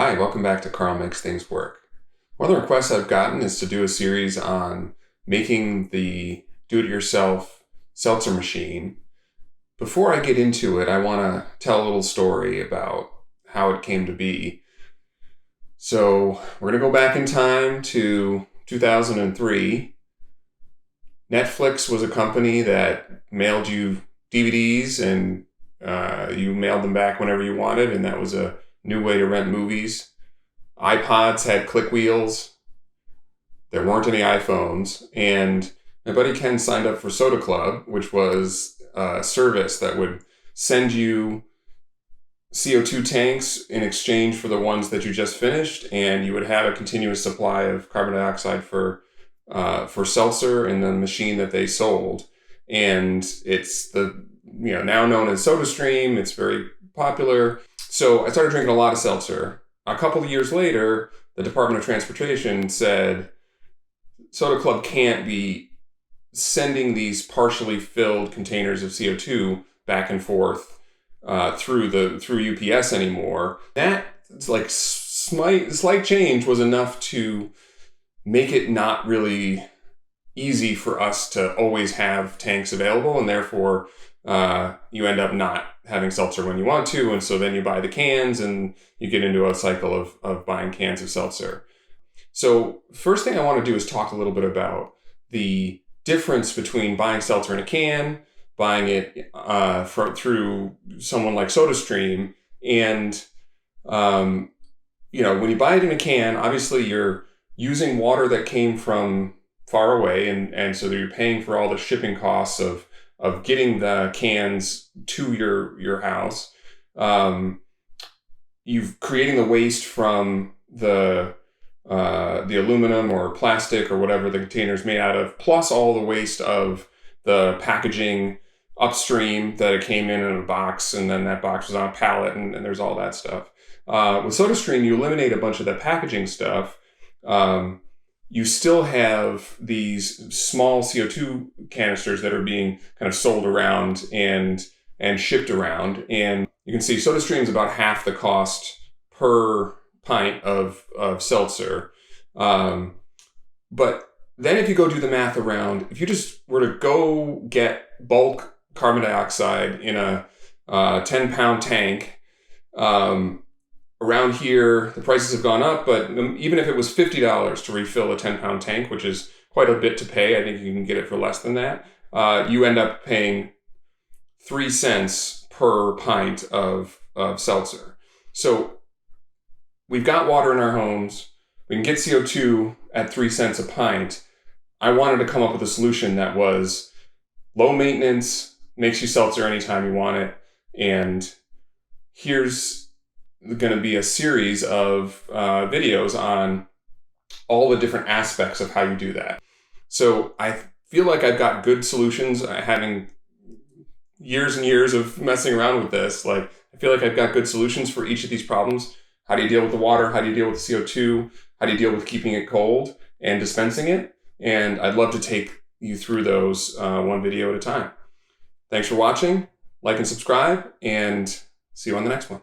Hi, welcome back to Carl Makes Things Work. One of the requests I've gotten is to do a series on making the do-it-yourself seltzer machine. Before I get into it, I want to tell a little story about how it came to be. So we're going to go back in time to 2003. Netflix was a company that mailed you DVDs and you mailed them back whenever you wanted, and that was a new way to rent movies. iPods had click wheels. There weren't any iPhones. And my buddy Ken signed up for Soda Club, which was a service that would send you CO2 tanks in exchange for the ones that you just finished. And you would have a continuous supply of carbon dioxide for Seltzer in the machine that they sold. And it's now known as SodaStream. It's very popular. So I started drinking a lot of seltzer. A couple of years later, the Department of Transportation said, Soda Club can't be sending these partially filled containers of CO2 back and forth through UPS anymore. That slight change was enough to make it not really easy for us to always have tanks available, and therefore you end up not having seltzer when you want to, and so then you buy the cans and you get into a cycle of buying cans of seltzer. So first thing I want to do is talk a little bit about the difference between buying seltzer in a can, buying it through someone like SodaStream, and when you buy it in a can, obviously you're using water that came from far away, and so you're paying for all the shipping costs of getting the cans to your house. You've creating the waste from the aluminum or plastic or whatever the container is made out of, plus all the waste of the packaging upstream that it came in a box, and then that box was on a pallet, and there's all that stuff. With SodaStream, you eliminate a bunch of that packaging stuff. You still have these small CO2 canisters that are being kind of sold around and shipped around. And you can see SodaStream is about half the cost per pint of seltzer. But then if you go do the math around, if you just were to go get bulk carbon dioxide in a 10-pound tank, around here, the prices have gone up, but even if it was $50 to refill a 10-pound tank, which is quite a bit to pay, I think you can get it for less than that, you end up paying 3 cents per pint of seltzer. So we've got water in our homes. We can get CO2 at 3 cents a pint. I wanted to come up with a solution that was low maintenance, makes you seltzer anytime you want it, and here's going to be a series of videos on all the different aspects of how you do that. So I feel like I've got good solutions. Having years and years of messing around with this, I feel like I've got good solutions for each of these problems. How do you deal with the water? How do you deal with the CO2? How do you deal with keeping it cold and dispensing it? And I'd love to take you through those one video at a time. Thanks for watching. Like and subscribe, and see you on the next one.